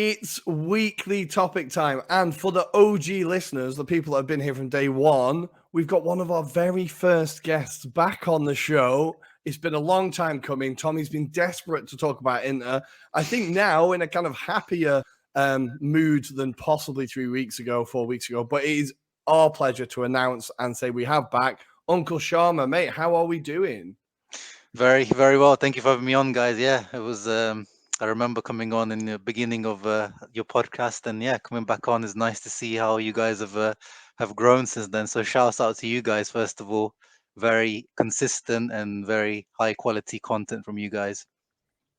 It's weekly topic time. And for the OG listeners, the people that have been here from day one, we've got one of our very first guests back on the show. It's been a long time coming. Tommy's been desperate to talk about Inter. I think now in a kind of happier mood than possibly 4 weeks ago. But it is our pleasure to announce and say we have back Uncle Sharma. Mate, how are we doing? Very, very well. Thank you for having me on, guys. Yeah, it was. I remember coming on in the beginning of your podcast, and yeah, coming back on is nice to see how you guys have grown since then. So, shouts out to you guys first of all. Very consistent and very high quality content from you guys.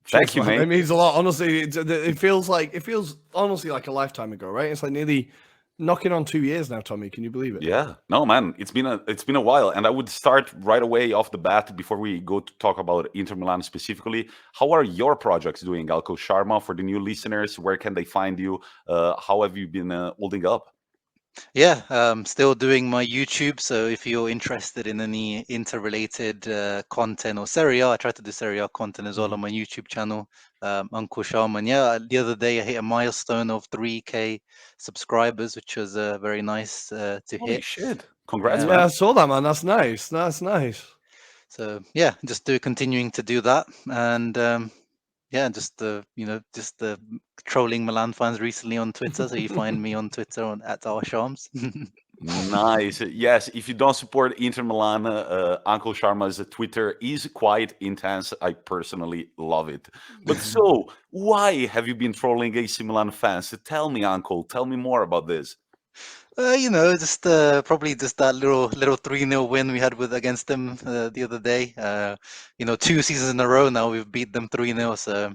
Cheers, Thank you, man. mate. It means a lot. Honestly, it feels honestly like a lifetime ago, right? It's like nearly knocking on 2 years now, Tommy. Can you believe it? Yeah, no, man, it's been a while, and I would start right away off the bat before we go to talk about Inter Milan specifically. How are your projects doing, Alco Sharma? For the new listeners, where can they find you? How have you been holding up? Yeah, still doing my YouTube. So if you're interested in any interrelated content or Serie A, I try to do Serie A content as well on my YouTube channel, Uncle Sharman. Yeah, the other day I hit a milestone of 3K subscribers, which was very nice to Holy hit. shit! Congrats, Yeah, I man. saw that, man. That's nice. That's nice. So yeah, just continuing to do that, and yeah, just trolling Milan fans recently on Twitter. So you find me on Twitter at @rshams. Nice. Yes, if you don't support Inter Milan, Uncle Sharma's Twitter is quite intense. I personally love it. But so, why have you been trolling AC Milan fans? Tell me, Uncle. Tell me more about this. Just probably just that little 3-0 win we had against them the other day. 2 seasons in a row now we've beat them 3-0. So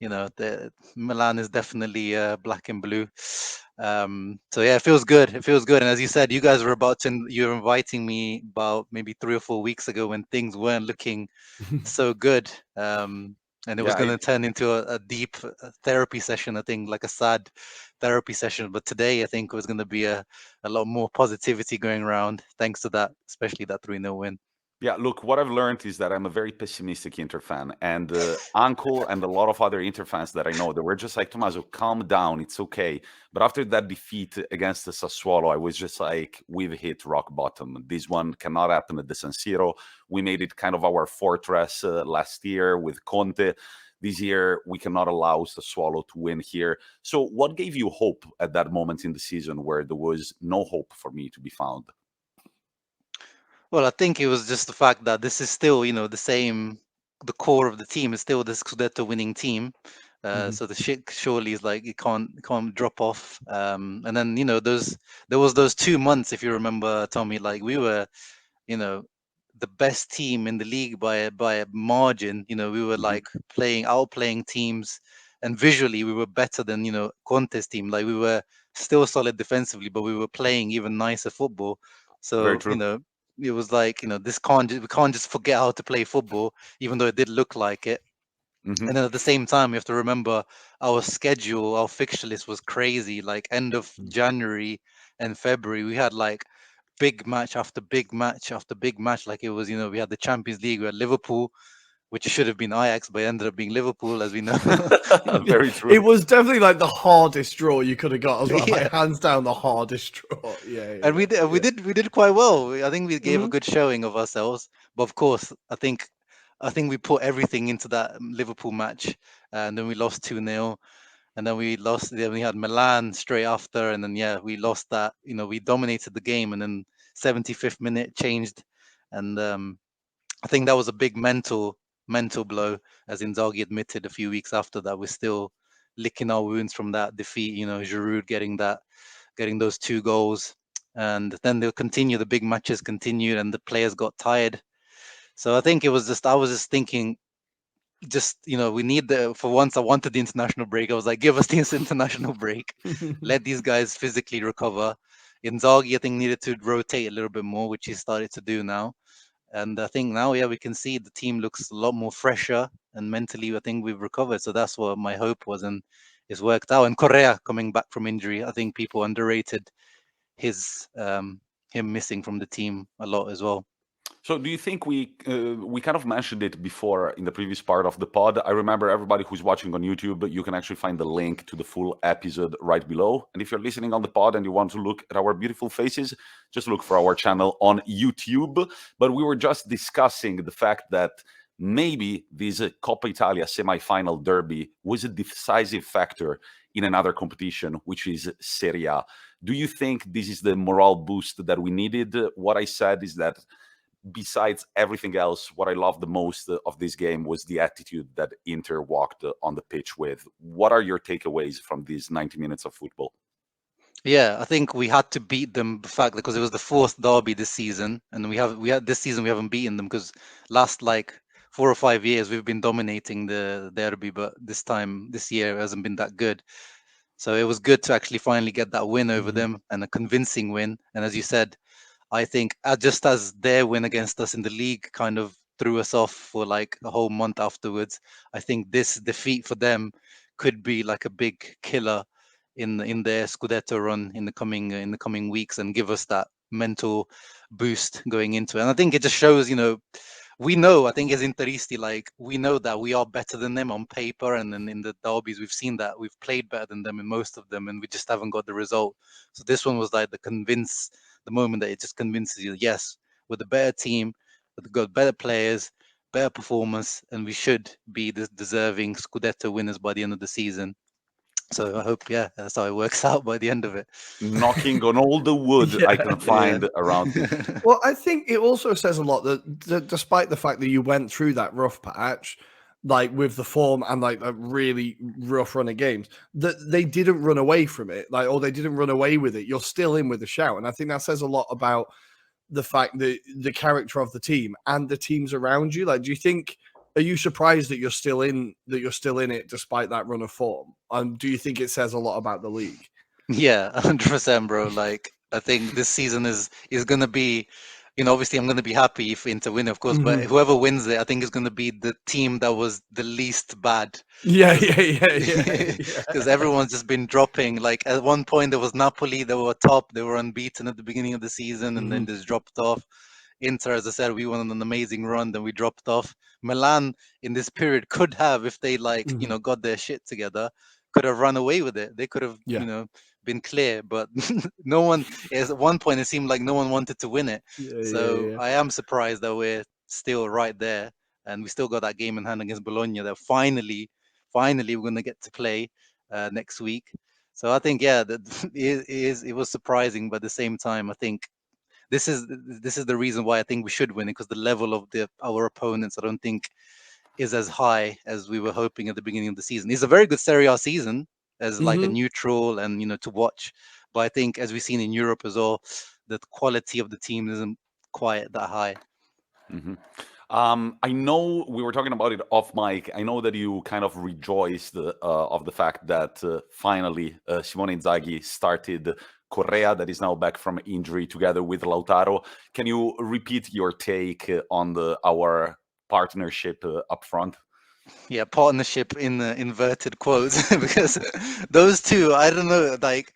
the Milan is definitely black and blue. So yeah, it feels good. It feels good. And as you said, you guys were you were inviting me about maybe 3 or 4 weeks ago when things weren't looking so good. And it was Yeah, going to turn into a deep therapy session, I think, like a sad therapy session. But today, I think, was going to be a lot more positivity going around, thanks to that, especially that 3-0 win. Yeah, look, what I've learned is that I'm a very pessimistic Inter fan. And Uncle and a lot of other Inter fans that I know, they were just like, Tommaso, calm down, it's okay. But after that defeat against the Sassuolo, I was just like, we've hit rock bottom. This one cannot happen at the San Siro. We made it kind of our fortress last year with Conte. This year, we cannot allow Sassuolo to win here. So what gave you hope at that moment in the season where there was no hope for me to be found? Well, I think it was just the fact that this is still, the core of the team is still the Scudetto winning team. So the shit surely is like it can't drop off. And then there was those 2 months, if you remember, Tommy, like we were, you know, the best team in the league by a margin. We were Mhm. like outplaying teams, and visually we were better than Conte's team. Like we were still solid defensively, but we were playing even nicer football. Very So true. it was like we can't just forget how to play football, even though it did look like it. Hmm. And then at the same time, we have to remember our schedule, our fixture list was crazy. Like end of January and February, we had like big match after big match after big match. Like it was, we had the Champions League, we had Liverpool, which should have been Ajax, but it ended up being Liverpool, as we know. Very true. It was definitely like the hardest draw you could have got as well. Yeah, Like hands down, the hardest draw. and we did quite well. I think we gave a Mhm. good showing of ourselves. But of course, I think we put everything into that Liverpool match, and then we lost 2-0. And then we lost. Then we had Milan straight after, and then yeah, we lost that. We dominated the game, and then 75th minute changed, and I think that was a big mental blow, as Inzaghi admitted a few weeks after that. We're still licking our wounds from that defeat. Giroud getting those 2 goals, and then they'll continue. The big matches continued, and the players got tired. So I think I was just thinking, we need for once I wanted the international break. I was like, give us this international break, let these guys physically recover. Inzaghi, I think, needed to rotate a little bit more, which he started to do now. And I think now, yeah, we can see the team looks a lot more fresher, and mentally I think we've recovered. So that's what my hope was, and it's worked out. And Correa coming back from injury, I think people underrated his him missing from the team a lot as well. So do you think we kind of mentioned it before in the previous part of the pod? I remember everybody who's watching on YouTube, you can actually find the link to the full episode right below. And if you're listening on the pod and you want to look at our beautiful faces, just look for our channel on YouTube. But we were just discussing the fact that maybe this Coppa Italia semi-final derby was a decisive factor in another competition, which is Serie A. Do you think this is the morale boost that we needed? What I said is that besides everything else, what I loved the most of this game was the attitude that Inter walked on the pitch with. What are your takeaways from these 90 minutes of football? Yeah, I think we had to beat them, the fact because it was the fourth derby this season, and we had this season we haven't beaten them because last like 4 or 5 years we've been dominating the derby, but this year it hasn't been that good. So it was good to actually finally get that win over them, and a convincing win. And as you said, I think just as their win against us in the league kind of threw us off for like a whole month afterwards, I think this defeat for them could be like a big killer in their Scudetto run in the coming weeks and give us that mental boost going into it. And I think it just shows, we know, I think as Interisti, like we know that we are better than them on paper, and then in the derbies we've seen that we've played better than them in most of them, and we just haven't got the result. So this one was like the moment that it just convinces you, yes, we're the better team, we've got better players, better performance, and we should be the deserving Scudetto winners by the end of the season. So I hope, yeah, that's how it works out by the end of it. Knocking on all the wood I can find around me. Well, I think it also says a lot that despite the fact that you went through that rough patch, like with the form and like a really rough run of games, that they didn't run away from it, like, or they didn't run away with it. You're still in with a shout. And I think that says a lot about the fact that the character of the team and the teams around you. Like, are you surprised that you're still in it despite that run of form? And do you think it says a lot about the league? Yeah, 100%, bro. Like I think this season is gonna be, obviously I'm gonna be happy if Inter win, of course, but whoever wins it, I think is gonna be the team that was the least bad. Yeah. Because everyone's just been dropping. Like at one point there was Napoli, they were top, they were unbeaten at the beginning of the season, and then just dropped off. Inter, as I said, we went on an amazing run, then we dropped off. Milan in this period could have, if they got their shit together, could have run away with it. They could have, been clear, but no one. At one point, it seemed like no one wanted to win it. So I am surprised that we're still right there, and we still got that game in hand against Bologna. That finally, we're going to get to play next week. So I think, yeah, that it was surprising, but at the same time, I think this is the reason why I think we should win it, because the level of our opponents, I don't think, is as high as we were hoping at the beginning of the season. It's a very good Serie A season as like a neutral and to watch, but I think as we've seen in Europe as well, the quality of the team isn't quite that high. I know we were talking about it off mic. I know that you kind of rejoiced of the fact that finally Simone Inzaghi started Correa, that is now back from injury, together with Lautaro. Can you repeat your take on our partnership up front? Yeah, partnership in the inverted quotes, because those two, I don't know, like,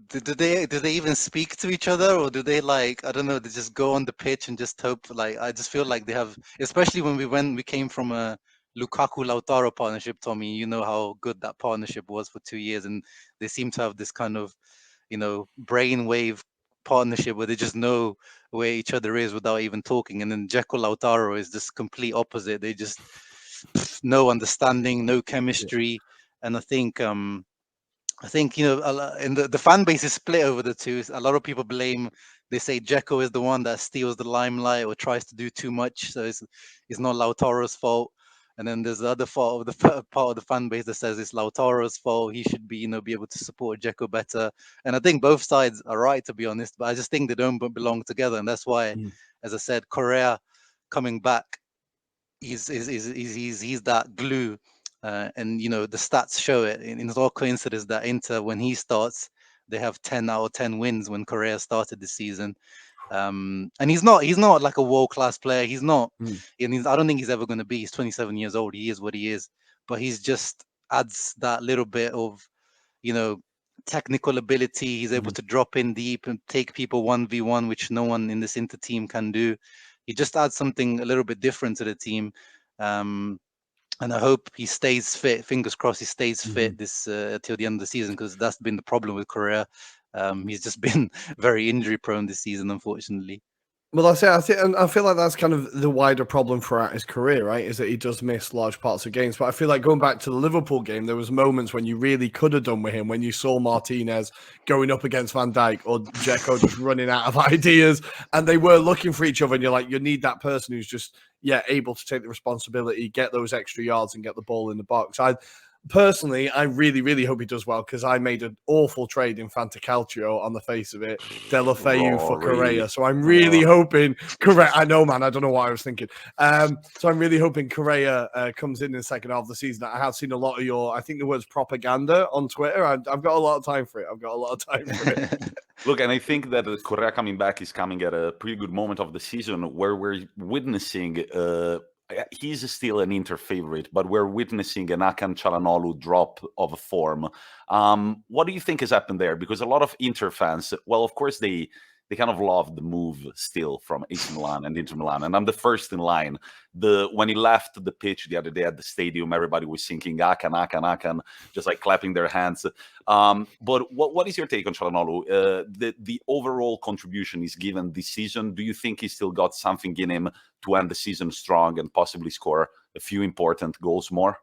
do they even speak to each other, or do they, like, I don't know, they just go on the pitch and just hope? Like, I just feel like they have, especially when we came from a Lukaku Lautaro partnership, Tommy, you know how good that partnership was for 2 years, and they seem to have this kind of brainwave partnership where they just know where each other is without even talking. And then Dzeko Lautaro is just complete opposite. They just no understanding, no chemistry. And I think and the fan base is split over the two. A lot of people blame. They say Dzeko is the one that steals the limelight or tries to do too much, so it's not Lautaro's fault. And then there's the other fault of the part of the fan base that says it's Lautaro's fault. He should be able to support Dzeko better. And I think both sides are right, to be honest. But I just think they don't belong together, and that's why, as I said, Correa coming back, he's that glue. And the stats show it. It's all coincidence that Inter, when he starts, they have 10 out of 10 wins when Correa started this season. And he's not like a world-class player. He's not, and I don't think he's ever going to be. He's 27 years old. He is what he is, but he's just adds that little bit of technical ability. He's able to drop in deep and take people 1v1, which no one in this Inter team can do. he just adds something a little bit different to the team. And I hope he stays fit. Fingers crossed he stays fit this till the end of the season, because that's been the problem with Correa. He's just been very injury prone this season, unfortunately. Well, I think, and I feel like that's kind of the wider problem throughout his career, right? Is that he does miss large parts of games. But I feel like going back to the Liverpool game, there was moments when you really could have done with him, when you saw Martinez going up against Van Dijk or Dzeko just running out of ideas, and they were looking for each other. And you're like, you need that person who's just able to take the responsibility, get those extra yards, and get the ball in the box. Personally, I really, really hope he does well, because I made an awful trade in Fantacalcio on the face of it, Deulofeu for Correa. So I'm really hoping Correa. I know, man. I don't know what I was thinking. So I'm really hoping Correa comes in the second half of the season. I have seen a lot of I think the word's propaganda on Twitter. I've got a lot of time for it. Look, and I think that Correa coming back is coming at a pretty good moment of the season where we're witnessing. He's still an Inter favorite, but we're witnessing an Hakan Çalhanoğlu drop of form. What do you think has happened there? Because a lot of Inter fans, well, of course, they kind of love the move still from AC Milan and Inter Milan. And I'm the first in line. When he left the pitch the other day at the stadium, everybody was singing Hakan, Hakan, Hakan, just like clapping their hands. But what is your take on Çalhanoğlu? The overall contribution he's given this season, do you think he's still got something in him to end the season strong and possibly score a few important goals more?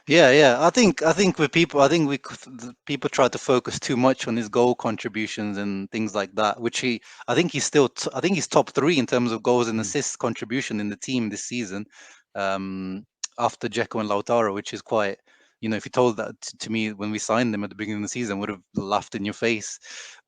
Yeah. I think with people, people try to focus too much on his goal contributions and things like that, which I think he's top 3 in terms of goals and assists contribution in the team this season, after Dzeko and Lautaro, which is quite, if you told that to me when we signed him at the beginning of the season, I would have laughed in your face.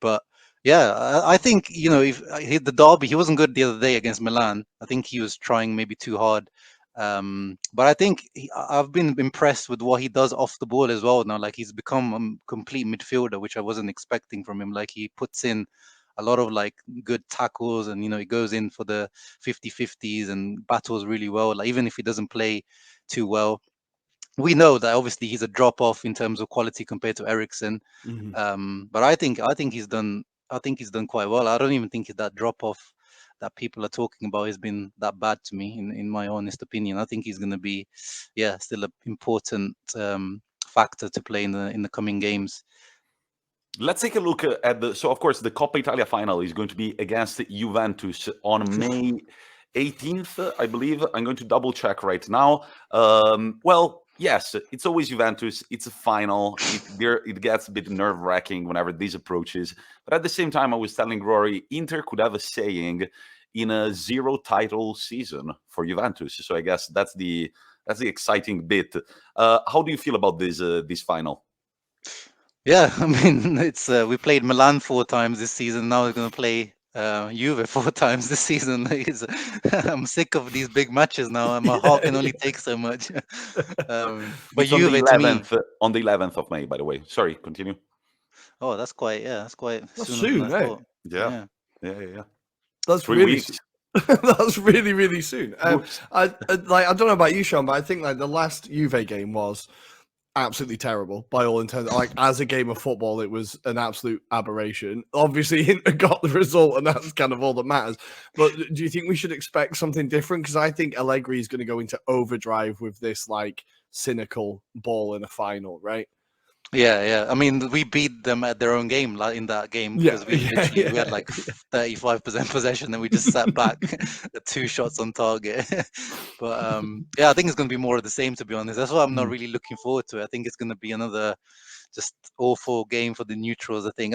But yeah, I think, if he the derby, he wasn't good the other day against Milan. I think he was trying maybe too hard. But I think I've been impressed with what he does off the ball as well now. Like, he's become a complete midfielder, which I wasn't expecting from him. Like, he puts in a lot of like good tackles, and he goes in for the 50-50s and battles really well. Like, even if he doesn't play too well, we know that obviously he's a drop off in terms of quality compared to Eriksen. But I think he's done quite well. I don't even think that drop off that people are talking about has been that bad to me, in my honest opinion. I think he's going to be, still an important factor to play in the coming games. Let's take a look at so of course the Coppa Italia final is going to be against Juventus on May 18th, I believe. I'm going to double check right now. Well, yes, it's always Juventus. It's a final. It gets a bit nerve-wracking whenever this approaches. But at the same time, I was telling Rory, Inter could have a saying in a 0-title season for Juventus. So I guess that's the exciting bit. How do you feel about this final? Yeah, I mean, it's we played Milan 4 times this season. Now we're going to play Juve 4 times this season. I'm sick of these big matches now, and my heart can only take so much. But it's Juve, to me, on the 11th of May, by the way. Sorry, continue. Oh, that's quite soon, than I thought. Yeah. That's 3 really weeks. That's really, really soon. I don't know about you, Sean, but I think like the last Juve game was absolutely terrible by all intents. Like, as a game of football, it was an absolute aberration. Obviously, Inter got the result, and that's kind of all that matters. But do you think we should expect something different? Because I think Allegri is going to go into overdrive with this like cynical ball in a final, right? Yeah. I mean, we beat them at their own game, like in that game, because we had like 35% possession, and we just sat back at 2 shots on target. But I think it's going to be more of the same, to be honest. That's why I'm not really looking forward to it. I think it's going to be another just awful game for the neutrals. I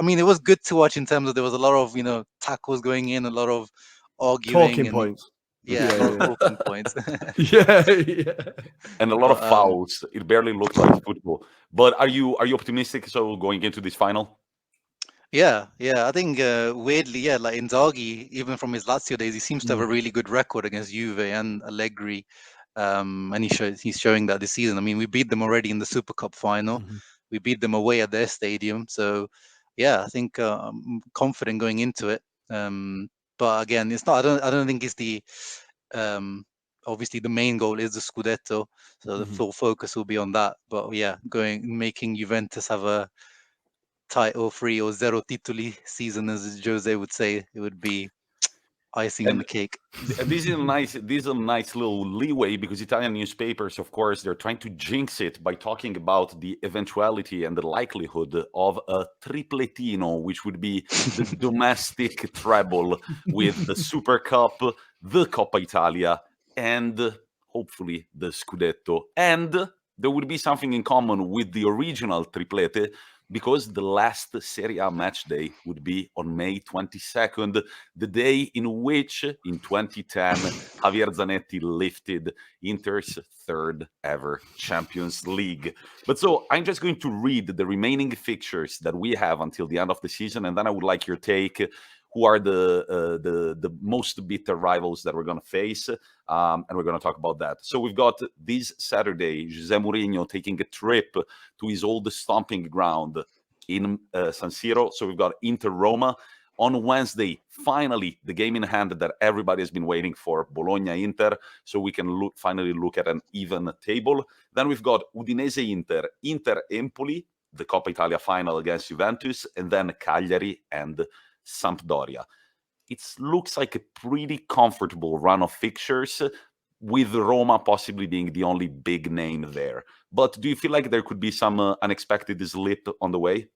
mean, it was good to watch in terms of there was a lot of tackles going in, a lot of arguing, talking points. A lot of talking points. And a lot of fouls. It barely looked like football. But are you optimistic? So going into this final? Yeah. I think weirdly, like Inzaghi, even from his Lazio days, he seems to have a really good record against Juve and Allegri, and he's showing that this season. I mean, we beat them already in the Super Cup final. We beat them away at their stadium. So I think I'm confident going into it. But again, it's not. I don't think it's the. Obviously, the main goal is the Scudetto, so the full focus will be on that. But making Juventus have a title free or zero titoli season, as Jose would say, it would be icing on the cake. This is a nice little leeway, because Italian newspapers, of course, they're trying to jinx it by talking about the eventuality and the likelihood of a tripletino, which would be the domestic treble with the Super Cup, the Coppa Italia, and hopefully the Scudetto. And there would be something in common with the original triplete, because the last Serie A match day would be on May 22nd, the day in which, in 2010, Javier Zanetti lifted Inter's third ever Champions League. But so I'm just going to read the remaining fixtures that we have until the end of the season, and then I would like your take. Who are the most bitter rivals that we're going to face? And we're going to talk about that. So we've got this Saturday, Jose Mourinho taking a trip to his old stomping ground in San Siro. So we've got Inter Roma. On Wednesday, finally, the game in hand that everybody has been waiting for, Bologna-Inter, so we can finally look at an even table. Then we've got Udinese-Inter, Inter-Empoli, the Coppa Italia final against Juventus, and then Cagliari and Sampdoria. It looks like a pretty comfortable run of fixtures, with Roma possibly being the only big name there. But do you feel like there could be some unexpected slip on the way?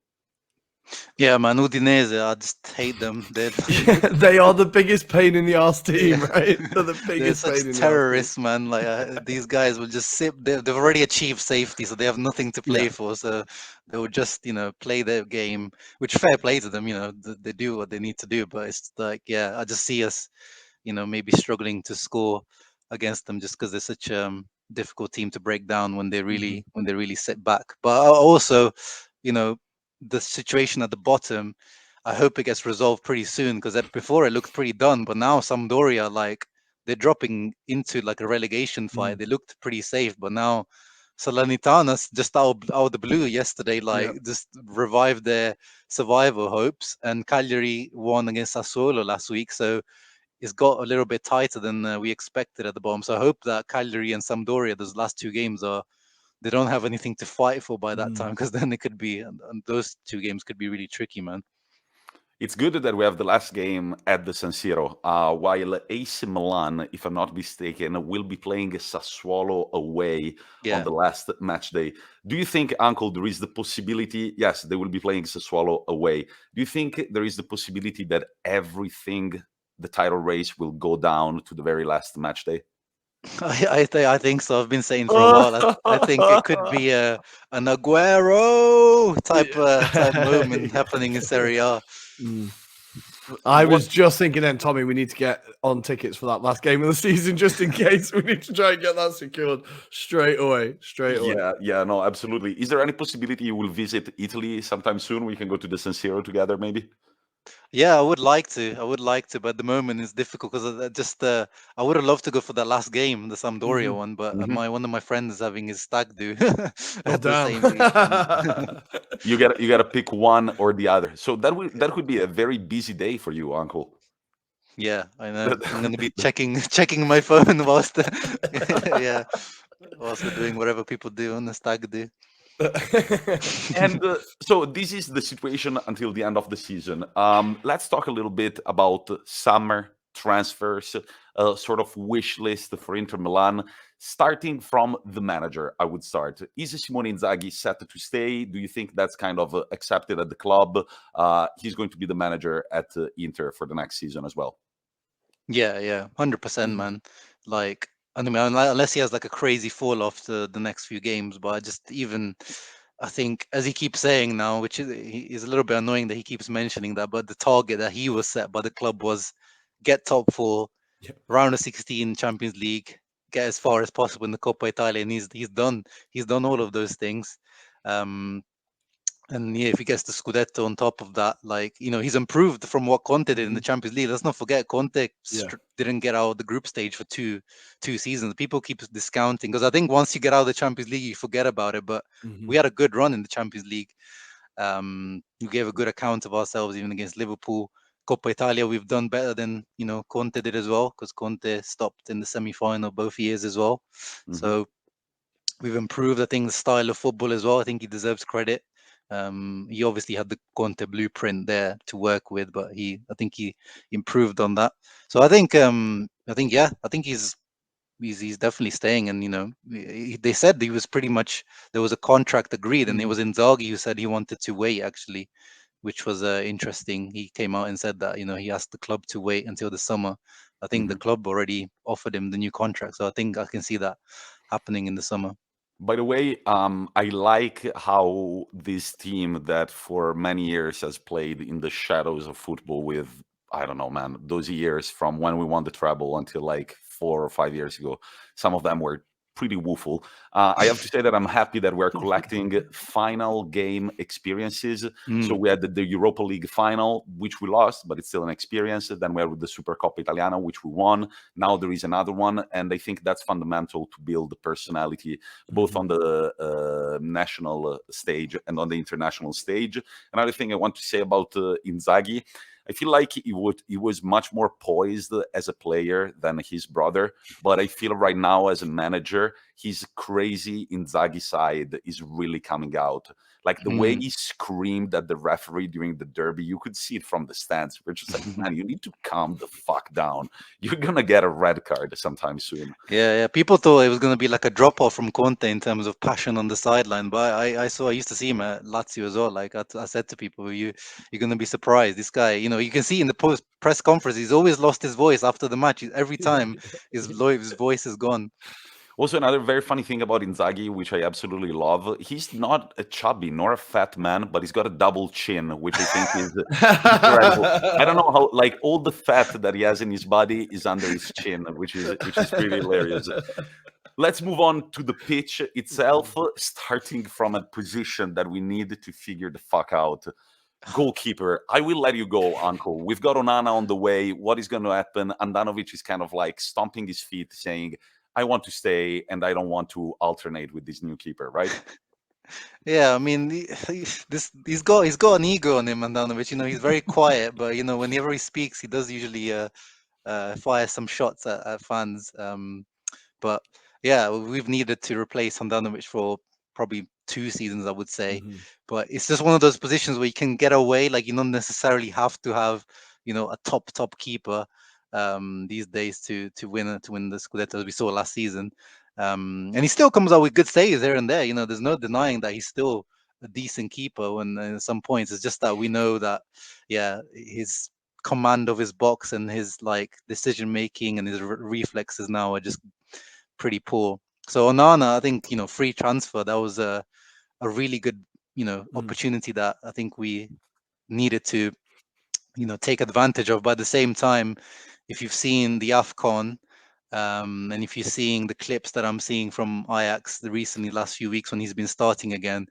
Yeah, man, Udinese, I just hate them. They are the biggest pain in the arse team, right? They're the biggest They're pain such in terrorists, man. Like these guys will just sit. They've already achieved safety, so they have nothing to play for. So they will just, play their game. Which fair play to them. They do what they need to do. But it's like, yeah, I just see us, maybe struggling to score against them just because they're such a difficult team to break down when they really sit back. But also, the situation at the bottom, I hope it gets resolved pretty soon, because before it looked pretty done, but now Sampdoria, like, they're dropping into like a relegation fight. They looked pretty safe, but now Salernitana just out of the blue yesterday, just revived their survival hopes, and Cagliari won against Sassuolo last week, so it's got a little bit tighter than we expected at the bottom. So I hope that Cagliari and Sampdoria, those last two games, they don't have anything to fight for by that time, because then it could be, and those two games could be really tricky, man. It's good that we have the last game at the San Siro, while AC Milan, if I'm not mistaken, will be playing Sassuolo away on the last match day. Do you think, Uncle, there is the possibility, yes, they will be playing Sassuolo away. Do you think there is the possibility that everything, the title race, will go down to the very last match day? I think so. I've been saying for a while. I think it could be an Aguero type moment happening in Serie A. I was just thinking then, Tommy, we need to get on tickets for that last game of the season just in case. We need to try and get that secured straight away. Yeah, no, absolutely. Is there any possibility you will visit Italy sometime soon? We can go to the San Siro together, maybe? Yeah, I would like to, but at the moment it's difficult because I would have loved to go for that last game, the Sampdoria one, but one of my friends is having his stag do at the same weekend. You gotta pick one or the other. So that could be a very busy day for you, Uncle. Yeah, I know. I'm gonna be checking my phone whilst whilst doing whatever people do on the stag do. And so this is the situation until the end of the season. Let's talk a little bit about summer transfers, sort of wish list for Inter Milan. Starting from the manager, I would start. Is Simone Inzaghi set to stay? Do you think that's kind of accepted at the club? He's going to be the manager at Inter for the next season as well. Yeah, 100%, man. Like, I mean, unless he has like a crazy fall off the next few games, but I think, as he keeps saying now, which is a little bit annoying that he keeps mentioning that, but the target that he was set by the club was get top 4, round of 16 Champions League, get as far as possible in the Coppa Italia, and he's done all of those things. And yeah, if he gets the Scudetto on top of that, like, he's improved from what Conte did in the Champions League. Let's not forget, Conte didn't get out of the group stage for two seasons. People keep discounting, because I think once you get out of the Champions League, you forget about it. But we had a good run in the Champions League. We gave a good account of ourselves, even against Liverpool. Coppa Italia, we've done better than Conte did as well, because Conte stopped in the semi-final both years as well. So we've improved, I think, the style of football as well. I think he deserves credit. He obviously had the Conte blueprint there to work with, but I think he improved on that. So I think he's definitely staying. And they said he was pretty much, there was a contract agreed, and it was Inzaghi who said he wanted to wait, actually, which was interesting. He came out and said that he asked the club to wait until the summer. I think the club already offered him the new contract, so I think I can see that happening in the summer. By the way, I like how this team that for many years has played in the shadows of football with, I don't know, man, those years from when we won the treble until like 4 or 5 years ago, some of them were pretty woeful. I have to say that I'm happy that we're collecting final game experiences. So we had the Europa League final, which we lost, but it's still an experience. Then we had the Supercoppa Italiana, which we won. Now there is another one. And I think that's fundamental to build the personality, both on the national stage and on the international stage. Another thing I want to say about Inzaghi, I feel like he was much more poised as a player than his brother, but I feel right now as a manager, his crazy Inzaghi side is really coming out. Like the way he screamed at the referee during the derby, you could see it from the stands. We're just like, man, you need to calm the fuck down. You're gonna get a red card sometime soon. Yeah. People thought it was going to be like a drop off from Conte in terms of passion on the sideline, but I used to see him at Lazio as well. Like I said to people, you're going to be surprised. This guy, you can see in the press conference, he's always lost his voice after the match. Every time his voice is gone. Also, another very funny thing about Inzaghi, which I absolutely love, he's not a chubby nor a fat man, but he's got a double chin, which I think is incredible. I don't know how, like, all the fat that he has in his body is under his chin, which is pretty hilarious. Let's move on to the pitch itself, starting from a position that we need to figure the fuck out. Goalkeeper. I will let you go, Uncle. We've got Onana on the way. What is going to happen? Andanovic is kind of like stomping his feet, saying, I want to stay and I don't want to alternate with this new keeper, right? Yeah, I mean, he's got an ego on him, Andanovic. He's very quiet, but whenever he speaks, he does usually fire some shots at fans. But yeah, we've needed to replace Handanovic for probably 2 seasons, I would say. But it's just one of those positions where you can get away. Like, you don't necessarily have to have, a top keeper these days to win the Scudetto, as we saw last season. And he still comes out with good saves here and there. There's no denying that he's still a decent keeper when at some points. It's just that we know that, his command of his box and his decision making and his reflexes now are just pretty poor. So Onana, I think free transfer, that was a really good opportunity that I think we needed to take advantage of. But at the same time, if you've seen the AFCON and if you're seeing the clips that I'm seeing from Ajax the last few weeks when he's been starting again,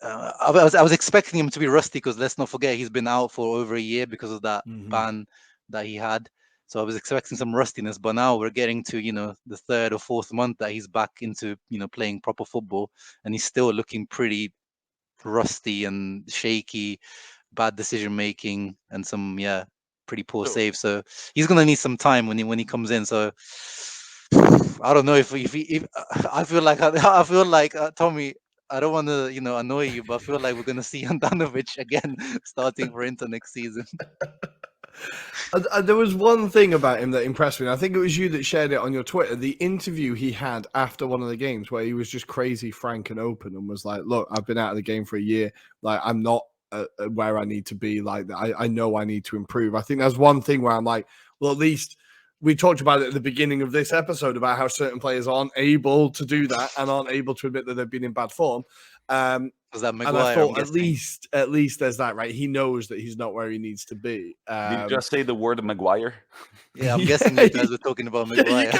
I was expecting him to be rusty, because let's not forget he's been out for over a year because of that ban that he had. So I was expecting some rustiness, but now we're getting to the 3rd or 4th month that he's back into playing proper football, and he's still looking pretty rusty and shaky, bad decision making, and some pretty poor saves. So he's gonna need some time when he comes in. So I don't know if I feel like Tommy, I don't want to annoy you, but I feel like we're gonna see Handanovic again starting for Inter next season. There was one thing about him that impressed me, and I think it was you that shared it on your Twitter, the interview he had after one of the games where he was just crazy frank and open and was like, look, I've been out of the game for a year. Like, I'm not where I need to be. Like, I know I need to improve. I think that's one thing where I'm like, well, at least we talked about it at the beginning of this episode about how certain players aren't able to do that and aren't able to admit that they've been in bad form. Was that Maguire? And I thought at least there's that, right? He knows that he's not where he needs to be. Did you just say the word Maguire? Yeah, I'm guessing you guys were talking about Maguire.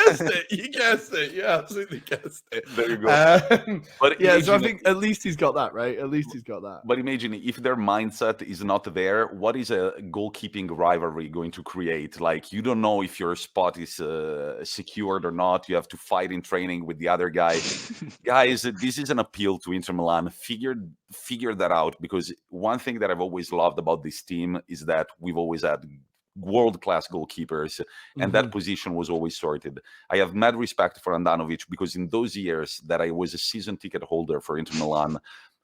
You guessed it. You absolutely guessed it. There you go. But yeah, so I think at least he's got that, right? At least he's got that. But imagine if their mindset is not there, what is a goalkeeping rivalry going to create? Like, you don't know if your spot is secured or not. You have to fight in training with the other guy. Guys, this is an appeal to Inter Milan. Figure that out, because one thing that I've always loved about this team is that we've always had world-class goalkeepers, and that position was always sorted. I have mad respect for Andanovic, because in those years that I was a season ticket holder for Inter Milan,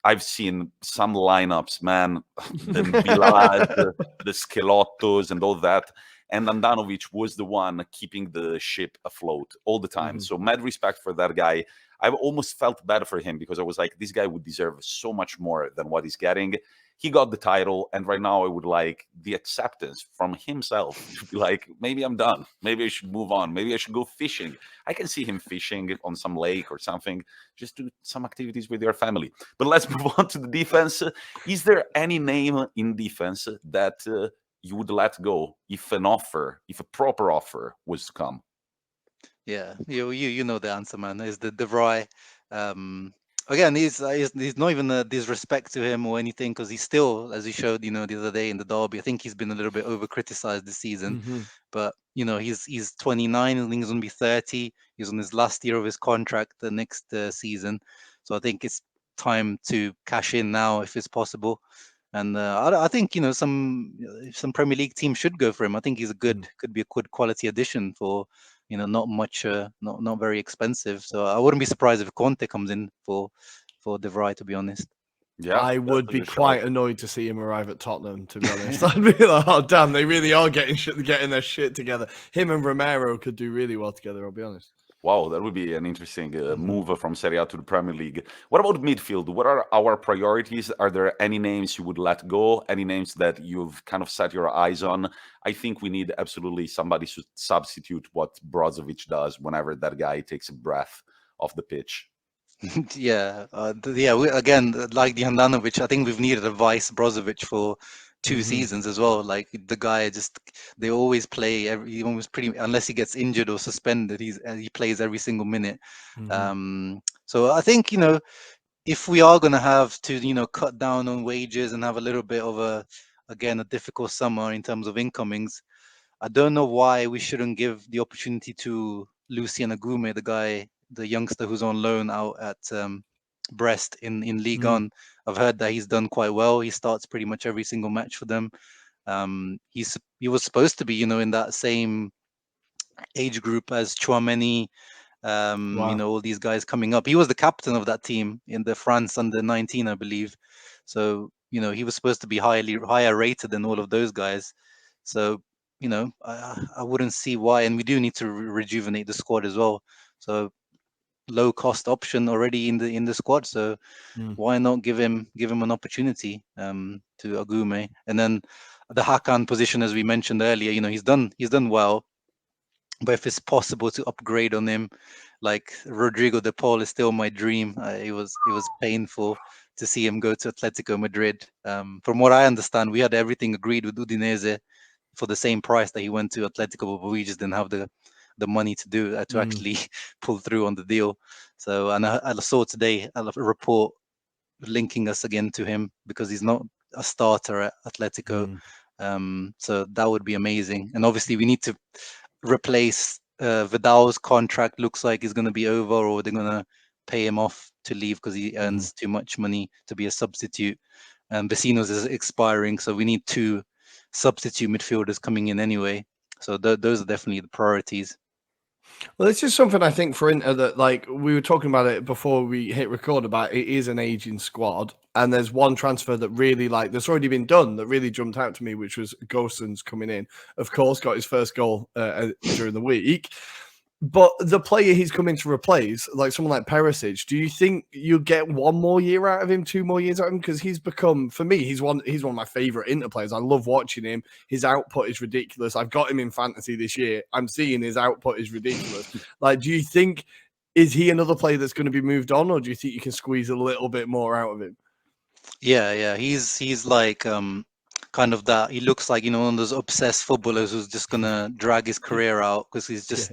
I've seen some lineups, man, the Bilal, the Schelottos, and all that. And Andanovic was the one keeping the ship afloat all the time. So mad respect for that guy. I've almost felt bad for him because I was like, this guy would deserve so much more than what he's getting. He got the title, and right now I would like the acceptance from himself to be like, maybe I'm done. Maybe I should move on. Maybe I should go fishing. I can see him fishing on some lake or something. Just do some activities with your family. But let's move on to the defense. Is there any name in defense that you would let go if a proper offer was to come? Yeah, you know the answer, man. Is the De Vrij. Again, he's not even a disrespect to him or anything, because he's still, as he showed, the other day in the derby. I think he's been a little bit over criticized this season, but he's 29. I think he's gonna be 30. He's on his last year of his contract the next season, so I think it's time to cash in now if it's possible. And I think some Premier League team should go for him. I think he's could be a good quality addition for not much, not very expensive. So I wouldn't be surprised if Conte comes in for De Vrij, to be honest. Yeah, I would be that's a good quite shout. annoyed to see him arrive at Tottenham, to be honest. I'd be like, oh, damn, they really are getting their shit together. Him and Romero could do really well together, I'll be honest. Wow, that would be an interesting move from Serie A to the Premier League. What about midfield? What are our priorities? Are there any names you would let go? Any names that you've kind of set your eyes on? I think we need absolutely somebody to substitute what Brozovic does whenever that guy takes a breath off the pitch. Yeah, again, like the Handanovic, I think we've needed a vice Brozovic for 2 seasons as well. Like the guy they always play he almost unless he gets injured or suspended, he plays every single minute. So I think if we are going to have to cut down on wages and have a little bit of a difficult summer in terms of incomings, I don't know why we shouldn't give the opportunity to Lucien Agume, the youngster who's on loan out at Brest in Ligue 1. I've heard that he's done quite well. He starts pretty much every single match for them. He was supposed to be in that same age group as Chouameni, all these guys coming up. He was the captain of that team in the France under-19, I believe. So he was supposed to be higher rated than all of those guys. So I wouldn't see why. And we do need to rejuvenate the squad as well. So low cost option already in the squad. So why not give him an opportunity to Agume? And then the Hakan position, as we mentioned earlier, he's done well. But if it's possible to upgrade on him, like Rodrigo de Paul is still my dream. It was painful to see him go to Atletico Madrid. From what I understand, we had everything agreed with Udinese for the same price that he went to Atletico, but we just didn't have the money to do to actually pull through on the deal. So, and I saw today a report linking us again to him because he's not a starter at Atletico. So that would be amazing. And obviously, we need to replace Vidal's contract. Looks like he's going to be over, or they're going to pay him off to leave because he earns too much money to be a substitute. And Vecinos is expiring, so we need 2 substitute midfielders coming in anyway. So those are definitely the priorities. Well, this is something I think for Inter that, like, we were talking about it before we hit record about it is an aging squad. And there's one transfer that really, like, that's already been done that really jumped out to me, which was Gosens coming in. Of course, got his first goal during the week. But the player he's coming to replace, like someone like Perisic, do you think you'll get 1 more year out of him, 2 more years out of him? Because he's become, for me, he's one of my favorite Inter players. I love watching him. His output is ridiculous. I've got him in fantasy this year. I'm seeing his output is ridiculous. Like, do you think, is he another player that's going to be moved on, or do you think you can squeeze a little bit more out of him? Yeah. He's like kind of that. He looks like one of those obsessed footballers who's just gonna drag his career out because he's just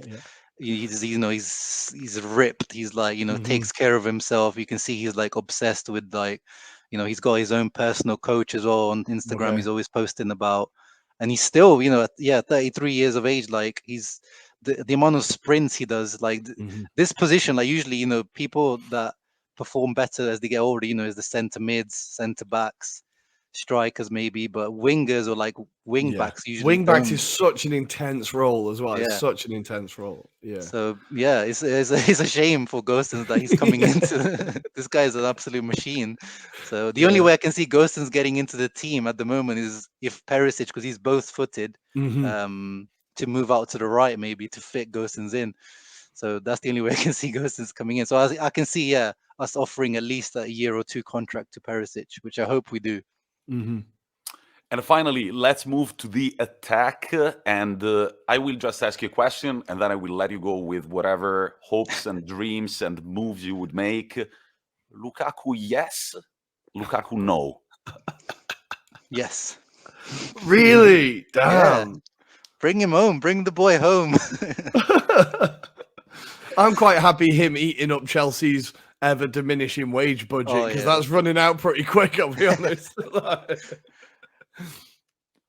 he's ripped. He's like takes care of himself. You can see he's like obsessed with, like, he's got his own personal coach as well on Instagram. Okay. He's always posting about, and he's still 33 years of age. Like, he's the amount of sprints he does. Like this position, like usually people that perform better as they get older, is the center mids, center backs. strikers maybe, but wingers or like wing Yeah. backs usually Wing backs don't. is such an intense role as well. It's Yeah. such an intense role. Yeah. So yeah, it's a shame for Gostens that he's coming into. This guy's an absolute machine. So the only Yeah. way I can see Gostens getting into the team at the moment is if Perisic, because he's both footed, Mhm. to move out to the right maybe to fit Gostens in. So that's the only way I can see Gostens coming in. So I can see us offering at least a year or two contract to Perisic, which I hope we do. Mhm. And finally, let's move to the attack. And I will just ask you a question, and then I will let you go with whatever hopes and dreams and moves you would make. Lukaku, yes. Lukaku, no. Yes. Really? Yeah. Damn. Bring him home. Bring the boy home. I'm quite happy him eating up Chelsea's ever diminishing wage budget Oh, because yeah. that's running out pretty quick, I'll be honest.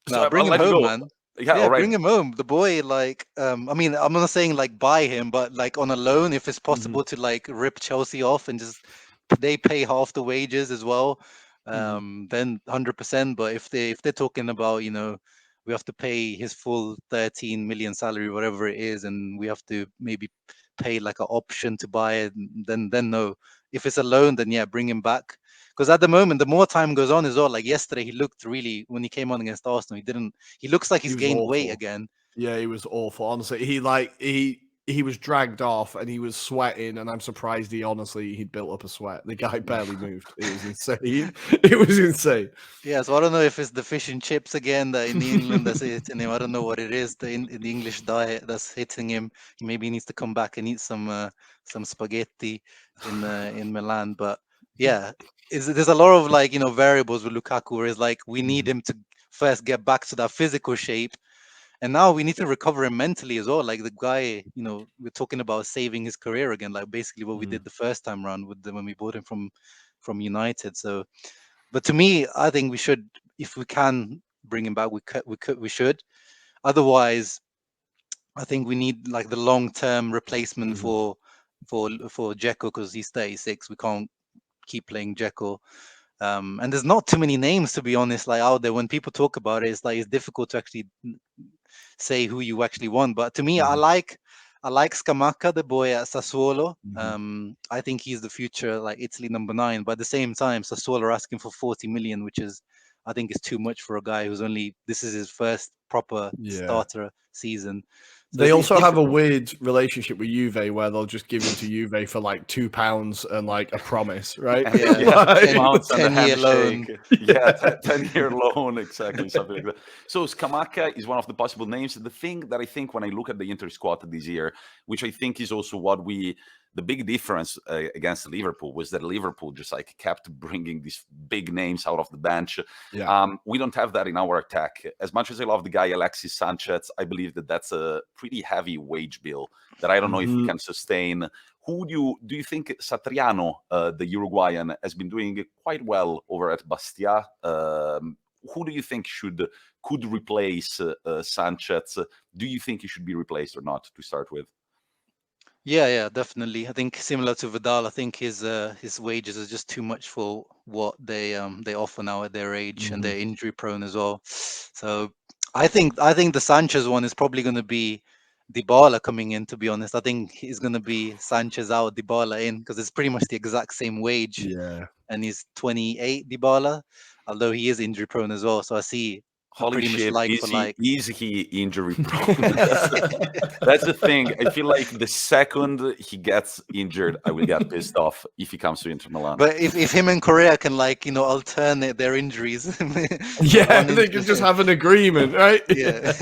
No, bring him let you home, go. man. Yeah, Yeah, all right. bring him home. The boy, like, I mean, I'm not saying like buy him, but like on a loan, if it's possible to like rip Chelsea off and just they pay half the wages as well, then 100%. But if they're talking about, you know, we have to pay his full 13 million salary, whatever it is, and we have to maybe pay like an option to buy it, then no. If it's a loan, then yeah, bring him back. Because at the moment, the more time goes on as well, like yesterday, he looked really, when he came on against Arsenal, he looks like he's was gained weight awful. again. Yeah, he was awful. Honestly, he was dragged off and he was sweating, and I'm surprised he'd built up a sweat. The guy barely moved. It was insane. It was insane. Yeah, so I don't know if it's the fish and chips again that in England that's hitting him. I don't know what it is, the English diet that's hitting him. Maybe he needs to come back and eat some spaghetti in Milan. But yeah, there's a lot of like, you know, variables with Lukaku where it's like we need him to first get back to that physical shape. And now we need to recover him mentally as well. Like the guy, you know, we're talking about saving his career again, like basically what we did the first time around when we bought him from United. So, but to me, I think we should, if we can bring him back, we should. Otherwise, I think we need like the long-term replacement for Dzeko because he's 36. We can't keep playing Dzeko. And there's not too many names, to be honest, like out there. When people talk about it, it's like it's difficult to actually say who you actually want. But to me, I like Scamacca, the boy at Sassuolo. I think he's the future, like Italy number 9. But at the same time, Sassuolo are asking for 40 million, which is, I think, is too much for a guy who's this is his first proper starter season. So they also have a difficult. weird relationship with Juve where they'll just give him to Juve for like £2 and like a promise, right? Yeah, 10-year loan. Yeah, 10-year loan, exactly, something like that. So Scamacca is one of the possible names. The thing that I think when I look at the Inter squad this year, which I think is also the big difference against Liverpool was that Liverpool just like kept bringing these big names out of the bench. We don't have that in our attack. As much as I love the guy Alexis Sanchez, I believe that that's a pretty heavy wage bill that I don't know if we can sustain. Who do you think Satriano, the Uruguayan, has been doing quite well over at Bastia? Who do you think could replace Sanchez? Do you think he should be replaced or not to start with? Yeah, definitely. I think similar to Vidal, I think his wages are just too much for what they offer now at their age, and they're injury prone as well. So I think the Sanchez one is probably going to be Dybala coming in. To be honest, I think he's going to be Sanchez out, Dybala in, because it's pretty much the exact same wage. Yeah, and he's 28, Dybala, although he is injury prone as well. So I see. Holy shit, like is he injury prone? That's the thing. I feel like the second he gets injured, I will get pissed off if he comes to Inter Milan. But if him and Correa can, like, you know, alternate their injuries. they can just have an agreement, right? Yeah.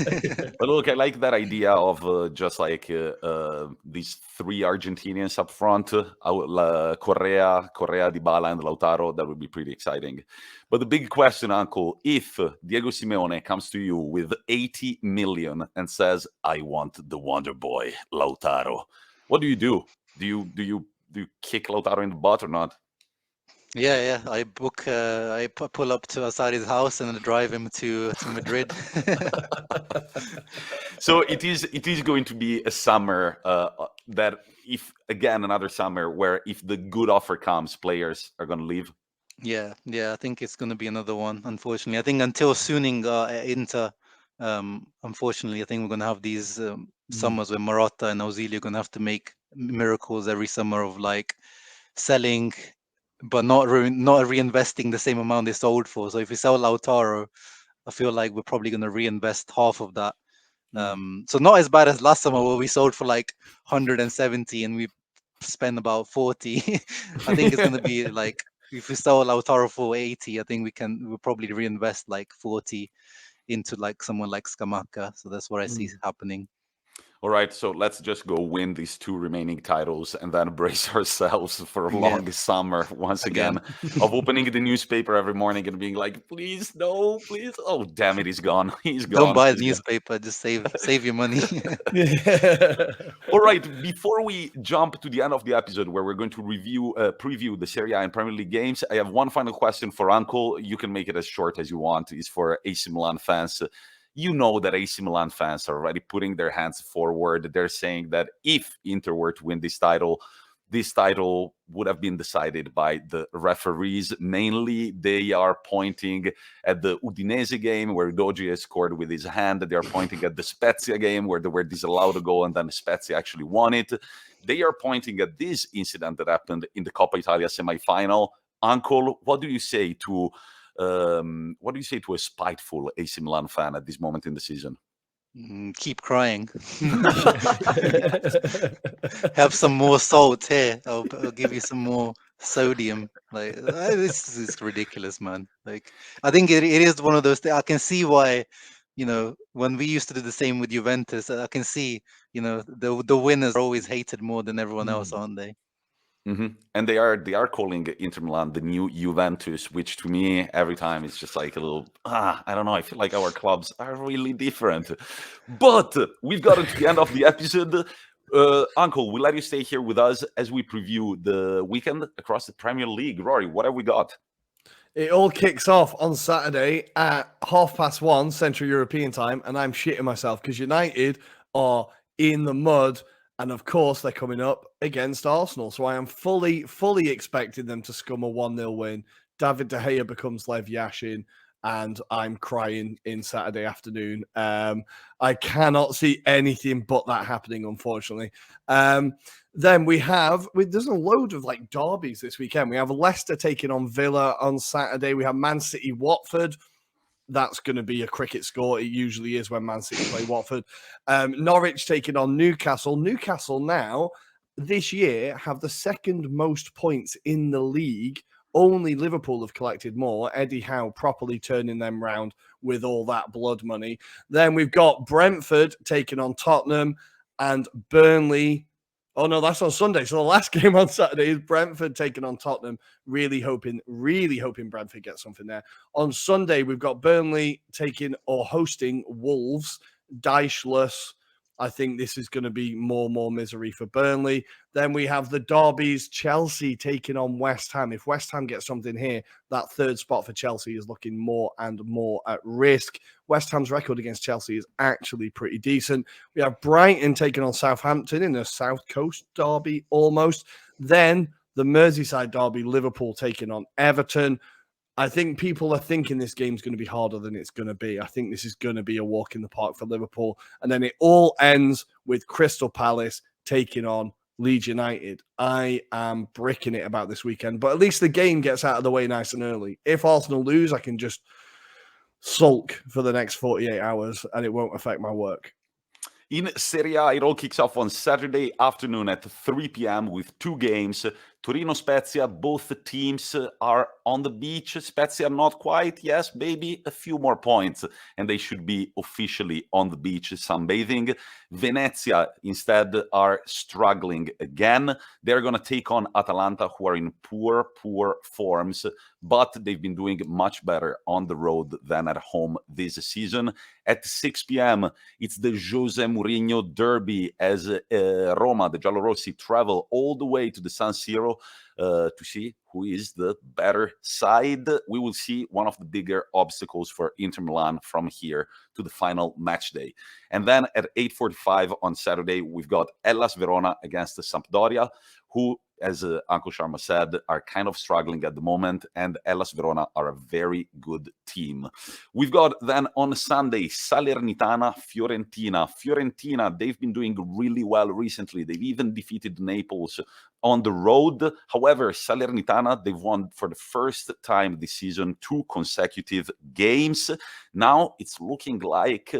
But look, I like that idea of just like these 3 Argentinians up front, Correa, Dybala, and Lautaro. That would be pretty exciting. But the big question, Uncle, if Diego Simeone comes to you with 80 million and says, "I want the Wonder Boy, Lautaro," what do you do? Do you kick Lautaro in the butt or not? Yeah. I pull up to outside his house and drive him to Madrid. So it is going to be a summer that, if again another summer where if the good offer comes, players are going to leave. Yeah, I think it's going to be another one. Unfortunately, I think until Suning at Inter, unfortunately, I think we're going to have these summers where Marotta and Ozil are going to have to make miracles every summer of like selling, but not reinvesting the same amount they sold for. So if we sell Lautaro, I feel like we're probably going to reinvest half of that. So not as bad as last summer where we sold for like 170 and we spend about 40. I think it's going to be like if we sell Lautaro for 80, I think we'll probably reinvest like 40 into like someone like Scamacca. So that's what I see happening. All right, so let's just go win these 2 remaining titles and then brace ourselves for a long summer once again of opening the newspaper every morning and being like, please, no, please. Oh, damn it, he's gone. He's gone. Don't buy the newspaper. Just save your money. All right, before we jump to the end of the episode where we're going to preview the Serie A and Premier League games, I have one final question for Uncle. You can make it as short as you want. It's for AC Milan fans. You know that AC Milan fans are already putting their hands forward. They're saying that if Inter were to win this title would have been decided by the referees. Mainly, they are pointing at the Udinese game where Doge scored with his hand. They are pointing at the Spezia game where they were disallowed to go and then Spezia actually won it. They are pointing at this incident that happened in the Coppa Italia semifinal. Uncle, what do you say to a spiteful AC Milan fan at this moment in the season? Keep crying. Have some more salt here. I'll give you some more sodium. Like this is ridiculous, man. Like I think it is one of those things. I can see why, when we used to do the same with Juventus, I can see, the winners are always hated more than everyone else, aren't they? Mm-hmm. And they are calling Inter Milan the new Juventus, which to me every time it's just like a little I don't know. I feel like our clubs are really different. But we've gotten to the end of the episode. Uncle, we'll let you stay here with us as we preview the weekend across the Premier League. Rory, what have we got? It all kicks off on Saturday at 1:30 Central European time, and I'm shitting myself because United are in the mud. And of course, they're coming up against Arsenal. So I am fully expecting them to scum a 1-0 win. David De Gea becomes Lev Yashin, and I'm crying in Saturday afternoon. I cannot see anything but that happening, unfortunately. Then there's a load of like derbies this weekend. We have Leicester taking on Villa on Saturday. We have Man City Watford. That's going to be a cricket score. It usually is when Man City play Watford. Norwich taking on Newcastle. Newcastle now, this year, have the second most points in the league. Only Liverpool have collected more. Eddie Howe properly turning them round with all that blood money. Then we've got Brentford taking on Tottenham and Burnley. Oh, no, that's on Sunday. So the last game on Saturday is Brentford taking on Tottenham. Really hoping Brentford gets something there. On Sunday, we've got Burnley taking or hosting Wolves. Dicheless. I think this is going to be more misery for Burnley. Then we have the derbies, Chelsea taking on West Ham. If West Ham gets something here, that third spot for Chelsea is looking more and more at risk. West Ham's record against Chelsea is actually pretty decent. We have Brighton taking on Southampton in a South Coast derby almost. Then the Merseyside derby, Liverpool taking on Everton. I think people are thinking this game's going to be harder than it's going to be. I think this is going to be a walk in the park for Liverpool. And then it all ends with Crystal Palace taking on Leeds United. I am bricking it about this weekend, but at least the game gets out of the way nice and early. If Arsenal lose, I can just sulk for the next 48 hours and it won't affect my work. In Serie A, it all kicks off on Saturday afternoon at 3 p.m. with 2 games. Torino-Spezia, both teams are on the beach. Spezia not quite, yes, maybe a few more points, and they should be officially on the beach sunbathing. Venezia, instead, are struggling again. They're going to take on Atalanta, who are in poor forms, but they've been doing much better on the road than at home this season. At 6 p.m., it's the Jose Mourinho derby as Roma, the Giallorossi, travel all the way to the San Siro to see who is the better side. We will see one of the bigger obstacles for Inter Milan from here to the final match day. And then at 8:45 on Saturday, we've got Hellas Verona against the Sampdoria, who as Uncle Sharma said, are kind of struggling at the moment, and Hellas Verona are a very good team. We've got then on Sunday, Salernitana, Fiorentina. Fiorentina, they've been doing really well recently. They've even defeated Naples on the road. However, Salernitana, they've won for the first time this season 2 consecutive games. Now it's looking like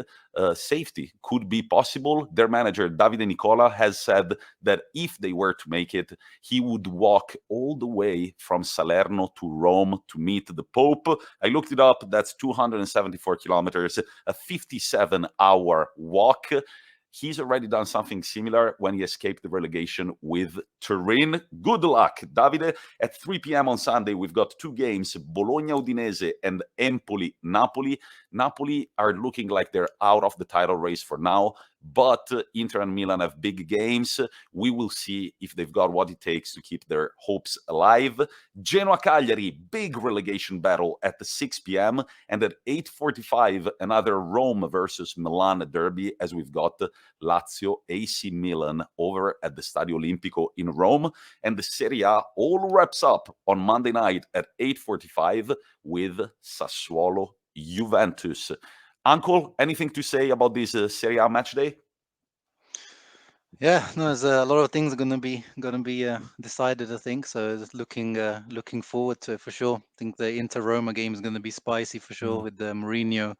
safety could be possible. Their manager, Davide Nicola, has said that if they were to make it, he would walk all the way from Salerno to Rome to meet the Pope. I looked it up. That's 274 kilometers, a 57-hour walk. He's already done something similar when he escaped the relegation with Turin. Good luck, Davide. At 3 p.m. on Sunday, we've got 2 games, Bologna-Udinese and Empoli-Napoli. Napoli are looking like they're out of the title race for now, but Inter and Milan have big games. We will see if they've got what it takes to keep their hopes alive. Genoa-Cagliari, big relegation battle at the 6 p.m. And at 8:45, another Rome versus Milan derby, as we've got Lazio AC Milan over at the Stadio Olimpico in Rome. And the Serie A all wraps up on Monday night at 8:45 with Sassuolo Juventus. Uncle, anything to say about this Serie A match day? Yeah, no, there's a lot of things going to be decided, I think. So just looking forward to it for sure. I think the Inter Roma game is going to be spicy for sure with Mourinho.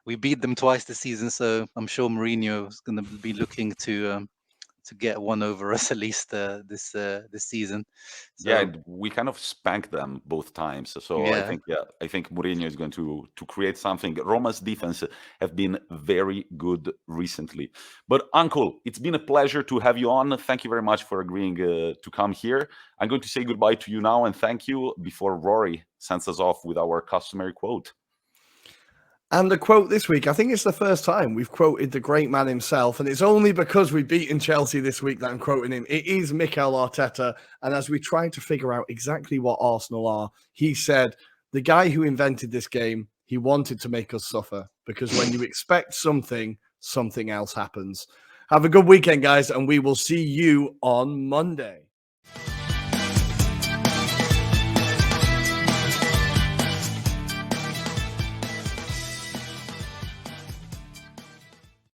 We beat them twice this season, so I'm sure Mourinho is going to be looking to get one over us at least this season. So, yeah, we kind of spanked them both times. So yeah. I think Mourinho is going to create something. Roma's defense have been very good recently. But Uncle, it's been a pleasure to have you on. Thank you very much for agreeing to come here. I'm going to say goodbye to you now and thank you before Rory sends us off with our customary quote. And the quote this week, I think it's the first time we've quoted the great man himself, and it's only because we've beaten Chelsea this week that I'm quoting him. It is Mikel Arteta, and as we try to figure out exactly what Arsenal are, he said, the guy who invented this game, he wanted to make us suffer, because when you expect something, something else happens. Have a good weekend, guys, and we will see you on Monday.